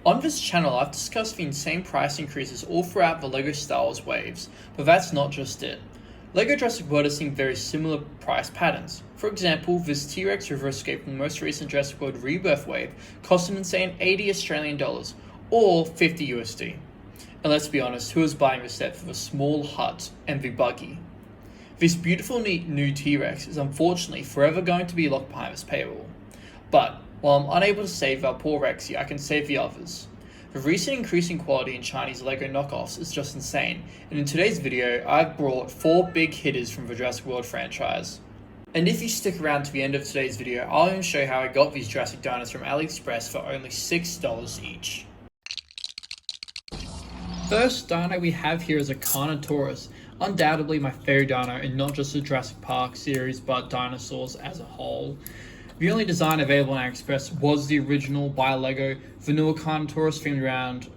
On this channel, I've discussed the insane price increases all throughout the LEGO Star Wars waves, but that's not just it. LEGO Jurassic World has seen very similar price patterns. For example, this T-Rex River Escape from the most recent Jurassic World Rebirth wave cost an insane 80 Australian dollars, or 50 USD. And let's be honest, who is buying this set for the small hut and the buggy? This beautiful new T-Rex is unfortunately forever going to be locked behind this paywall. But while I'm unable to save our poor Rexy, I can save the others. The recent increase in quality in Chinese LEGO knockoffs is just insane, and in today's video, I've brought 4 big hitters from the Jurassic World franchise. And if you stick around to the end of today's video, I'll even show you how I got these Jurassic Dinos from AliExpress for only $6 each. First dino we have here is a Carnotaurus, undoubtedly my favorite dino in not just the Jurassic Park series, but dinosaurs as a whole. The only design available on AliExpress was the original by LEGO. The newer Carnotaurus themed around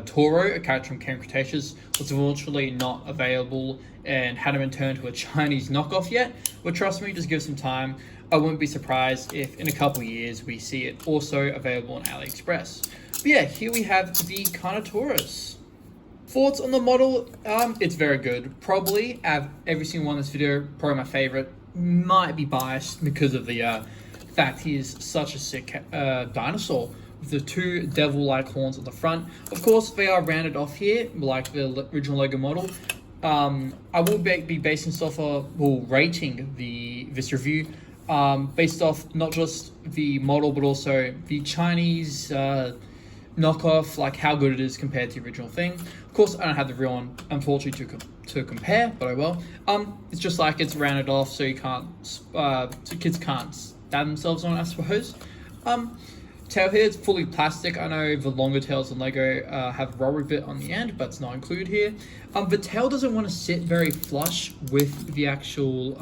Toro, a character from Cretaceous, was unfortunately not available and hadn't been turned to a Chinese knockoff yet. But trust me, just give some time. I wouldn't be surprised if in a couple of years we see it also available on AliExpress. But yeah, here we have the Carnotaurus. Thoughts on the model? It's very good. Probably, out of every single one in this video, probably my favorite. Might be biased because of the fact he is such a sick dinosaur with the 2 devil-like horns on the front. Of course, they are rounded off here, like the original LEGO model. I will be basing this off rating this review based off not just the model, but also the Chinese knockoff, like how good it is compared to the original thing. Of course, I don't have the real one, unfortunately, to compare, but I will. It's just like it's rounded off, so you can't, so kids can't stab themselves on it, I suppose. Tail here is fully plastic. I know the longer tails on LEGO have a rubber bit on the end, but it's not included here. The tail doesn't want to sit very flush with the actual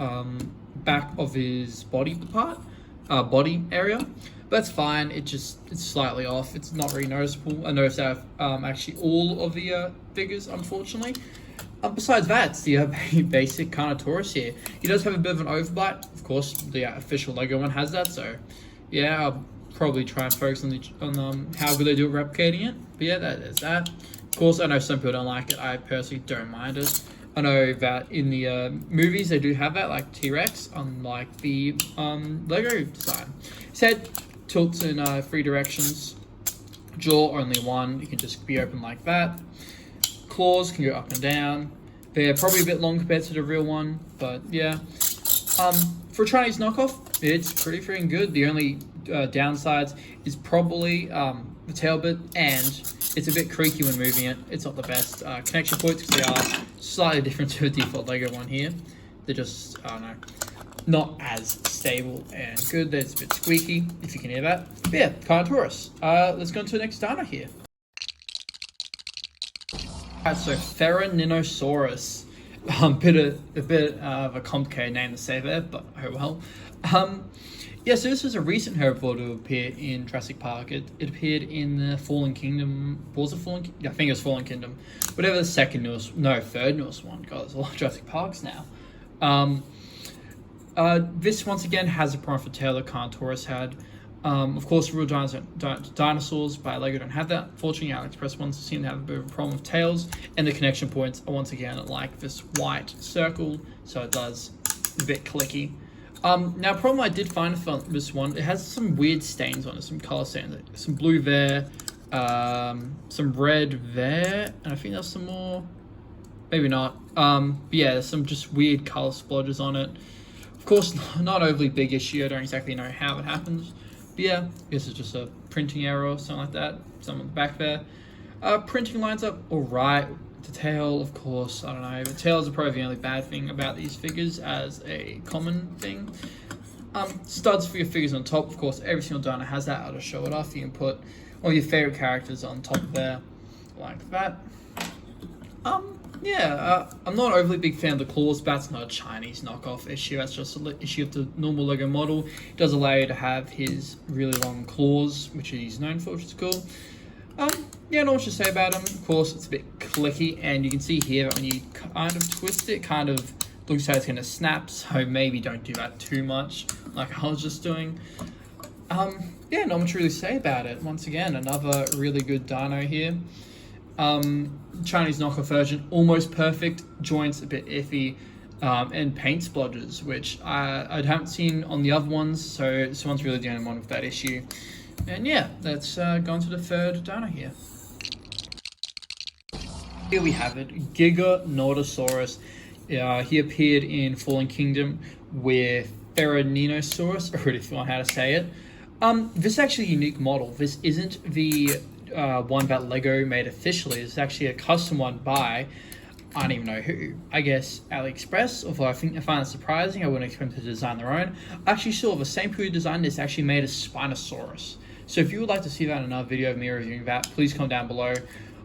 back of his body area. But that's fine. It's slightly off. It's not very noticeable. I noticed that actually all of the figures, unfortunately. Besides that, it's the basic Carnotaurus here. He does have a bit of an overbite. Of course, the official LEGO one has that. So, yeah, I'll probably try and focus on how good they do at replicating it. But yeah, that is that. Of course, I know some people don't like it. I personally don't mind it. I know that in the movies they do have that, like T-Rex, unlike the LEGO design. His head tilts in 3 directions. Jaw only 1. It can just be open like that. Claws can go up and down. They're probably a bit long compared to the real one, but yeah. For a Chinese knockoff, it's pretty freaking good. The only downsides is probably the tail bit, and it's a bit creaky when moving it. It's not the best. Connection points, because they are slightly different to a default LEGO one here. They're just, I don't know, not as stable and good. It's a bit squeaky, if you can hear that. But yeah, Carnotaurus. Let's go on to the next dino here. Alright, so Therizinosaurus. A bit of a complicated name to say there, but oh well. Yeah, so this was a recent herbivore to appear in Jurassic Park. It appeared in the Fallen Kingdom. Was it Fallen? Yeah, I think it was Fallen Kingdom. Whatever the third newest one. God, there's a lot of Jurassic Parks now. This once again has a prominent tail that Carnotaurus had. Of course, real dinosaurs by LEGO don't have that. Fortunately, AliExpress ones seem to have a bit of a problem with tails, and the connection points are once again like this white circle, so it does a bit clicky. Now, problem I did find for this one, it has some weird stains on it, some color stains. Some blue there, some red there, and I think there's some more. Maybe not. But yeah, there's some just weird color splodges on it. Of course, not overly big issue. I don't exactly know how it happens. But yeah, I guess it's just a printing error or something like that. Something on the back there. Printing lines up alright. The tail, of course, I don't know. The tails are probably the only bad thing about these figures as a common thing. Studs for your figures on top. Of course, every single dino has that. I'll just show it off. You can put all your favorite characters on top there, like that. Yeah, I'm not an overly big fan of the claws, but that's not a Chinese knockoff issue. That's just an issue of the normal LEGO model. It does allow you to have his really long claws, which he's known for, which is cool. Yeah, not much to say about him. Of course, it's a bit clicky, and you can see here that when you kind of twist it, kind of looks like it's going to snap, so maybe don't do that too much, like I was just doing. yeah, not much to really say about it. Once again, another really good dino here. Chinese knockoff version, almost perfect, joints a bit iffy, and paint splodges, which I haven't seen on the other ones, so this one's really the only one with that issue. And yeah, let's go on to the third dino here. Here we have it, Giganotosaurus. He appeared in Fallen Kingdom with Therizinosaurus, or if you want how to say it. This is actually a unique model. This isn't the one that Lego made officially. It's actually a custom one by, I don't even know who. I guess AliExpress, although I find it surprising. I wouldn't expect them to design their own. I actually saw the same people who designed this actually made a Spinosaurus. So if you would like to see that in another video of me reviewing that, please comment down below.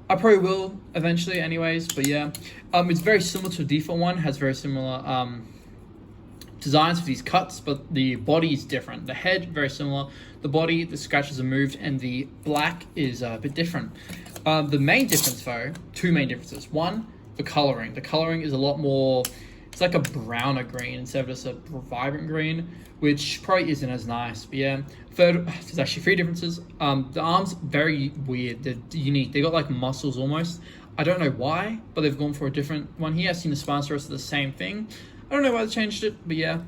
I probably will eventually anyways, but yeah. It's very similar to the default one, has very similar designs for these cuts, but the body is different. The head, very similar. The body, the scratches are moved, and the black is a bit different. The main difference though, two main differences. One, the coloring. The coloring is a lot more, it's like a browner green instead of just a vibrant green, which probably isn't as nice. But yeah, third, there's actually three differences. The arms, very weird. They're unique. They got like muscles almost. I don't know why, but they've gone for a different one here. I've seen the Spinosaurus are the same thing. I don't know why they changed it, but yeah.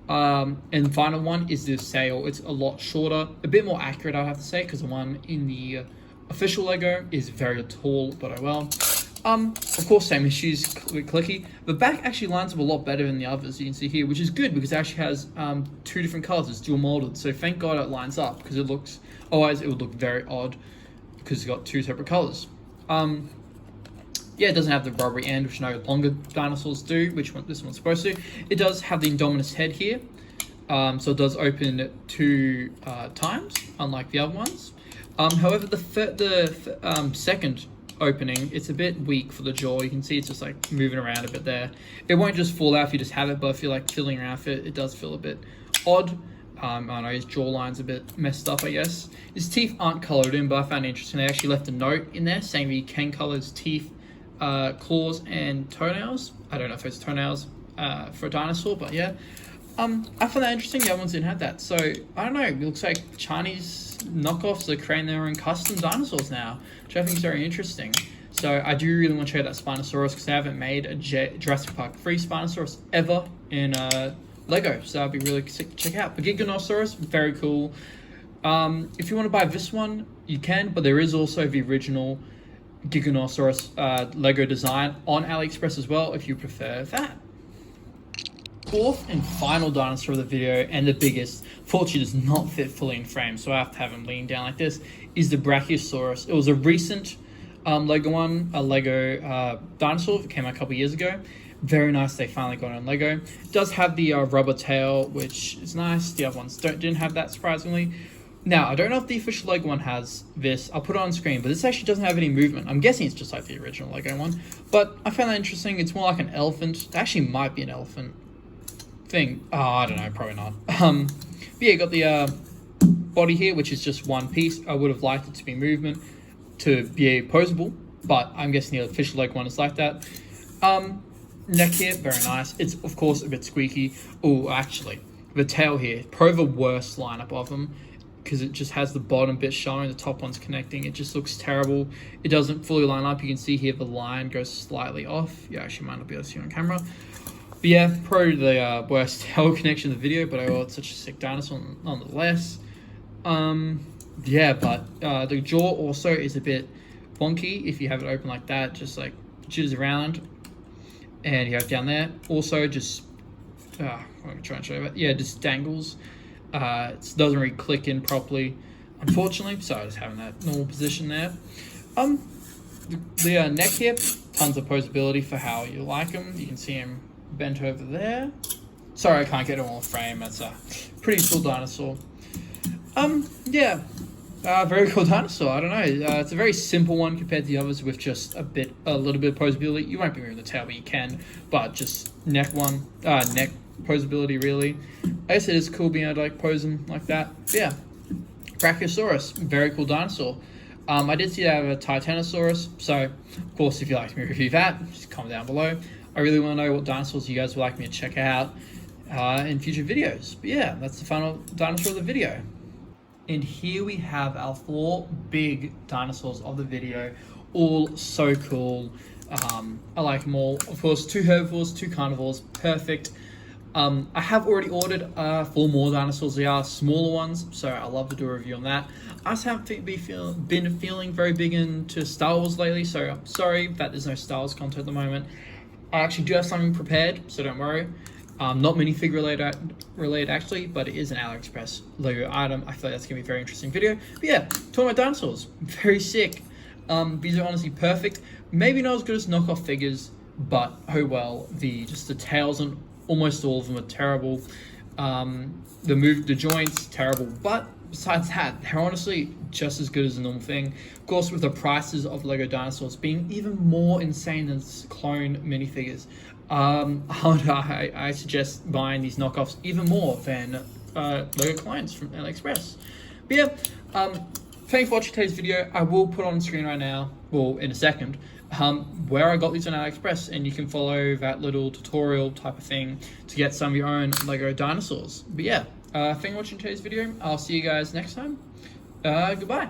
And the final one is the sail. It's a lot shorter, a bit more accurate, I have to say, because the one in the official Lego is very tall, but oh well. Of course, same issues, clicky. The back actually lines up a lot better than the others, you can see here, which is good because it actually has two different colors. It's dual molded, so thank God it lines up, because it looks, otherwise it would look very odd because it's got two separate colors. Yeah, it doesn't have the rubbery end, which no longer dinosaurs do, which this one's supposed to. It does have the Indominus head here, so it does open 2 times, unlike the other ones. However, the second opening, it's a bit weak for the jaw. You can see it's just like moving around a bit there. It won't just fall out if you just have it, but if you're like fiddling around with it, it does feel a bit odd. I don't know, his jawline's a bit messed up, I guess. His teeth aren't colored in, but I found it interesting. They actually left a note in there saying he can color his teeth, claws and toenails. I don't know if it's toenails for a dinosaur, but yeah. I found that interesting. The other ones didn't have that. So I don't know, it looks like Chinese knockoffs are creating their own custom dinosaurs now, which I think is very interesting. So I do really want to check out that Spinosaurus, because they haven't made a Jurassic Park 3 Spinosaurus ever in Lego, so that'd be really sick to check out. But Giganotosaurus, very cool. If you want to buy this one, you can, but there is also the original Giganotosaurus Lego design on AliExpress as well, if you prefer that. Fourth and final dinosaur of the video, and the biggest, fortunately does not fit fully in frame, so I have to have him lean down like this, is the Brachiosaurus. It was a recent Lego one, a Lego dinosaur that came out a couple years ago. Very nice, they finally got it on Lego. It does have the rubber tail, which is nice. The other ones didn't have that, surprisingly. Now, I don't know if the official Lego one has this. I'll put it on screen, but this actually doesn't have any movement. I'm guessing it's just like the original Lego one, but I found that interesting. It's more like an elephant. It actually might be an elephant thing. Oh, I don't know, probably not. But yeah, you got the body here, which is just one piece. I would have liked it to be movement to be posable, but I'm guessing the official Lego one is like that. Neck here, very nice. It's of course a bit squeaky. Oh, actually, the tail here, probably the worst lineup of them, because it just has the bottom bit showing, the top one's connecting. It just looks terrible. It doesn't fully line up. You can see here the line goes slightly off. You actually might not be able to see on camera. But yeah, probably the worst tail connection in the video, but oh, it's such a sick dinosaur nonetheless. Yeah, but the jaw also is a bit wonky if you have it open like that, just like jitters around. And you have down there also just, I'm going to try and show you that. Yeah, just dangles. It doesn't really click in properly, unfortunately, so just having that normal position there. The neck here, tons of posability for how you like them. You can see him bent over there. Sorry, I can't get them all in frame. That's a pretty cool dinosaur. Yeah, very cool dinosaur. I don't know. It's a very simple one compared to the others, with just a little bit of posability. You won't be moving the tail, but you can. But just neck posability, really. I guess it is cool being able to like pose them like that. But yeah, Brachiosaurus, very cool dinosaur. I did see that have a Titanosaurus, so of course if you'd like me to review that, just comment down below. I really want to know what dinosaurs you guys would like me to check out in future videos. But yeah, that's the final dinosaur of the video. And here we have our 4 big dinosaurs of the video, all so cool. I like them all. Of course, 2 herbivores, 2 carnivores, perfect. I have already ordered 4 more dinosaurs. They are smaller ones, so I'd love to do a review on that. I just haven't been feeling very big into Star Wars lately, so I'm sorry that there's no Star Wars content at the moment. I actually do have something prepared, so don't worry. Not minifig related actually, but it is an AliExpress Lego item. I feel like that's going to be a very interesting video. But yeah, talking about dinosaurs, very sick. These are honestly perfect. Maybe not as good as knockoff figures, but oh well. The tails on almost all of them are terrible. The joints, terrible. But besides that, they're honestly just as good as a normal thing. Of course, with the prices of Lego dinosaurs being even more insane than clone minifigures, I suggest buying these knockoffs even more than Lego clones from AliExpress. But yeah, thank you for watching today's video. I will put on screen right now, well, in a second, where I got these on AliExpress, and you can follow that little tutorial type of thing to get some of your own Lego dinosaurs. But yeah, thank you for watching today's video. I'll see you guys next time. Goodbye.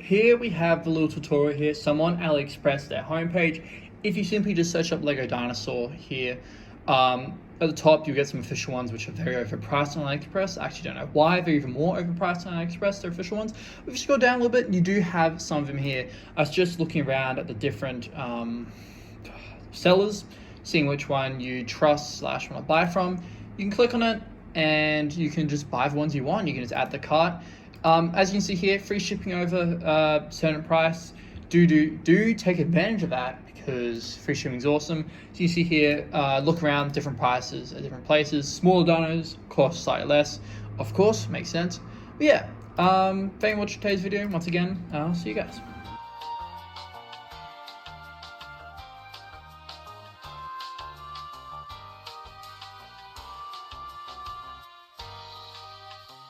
Here we have the little tutorial here. So I'm on AliExpress, their homepage. If you simply just search up Lego Dinosaur here, at the top you'll get some official ones which are very overpriced on AliExpress. I actually don't know why they're even more overpriced on AliExpress, they're official ones. But if you scroll down a little bit, you do have some of them here. I was just looking around at the different sellers, seeing which one you trust / want to buy from. You can click on it and you can just buy the ones you want. You can just add the cart. As you can see here, free shipping over a certain price. Do take advantage of that, because free shipping is awesome. So you see here, look around, different prices at different places. Smaller dinos cost slightly less, of course, makes sense. But yeah, thank you for watching today's video. Once again, I'll see you guys.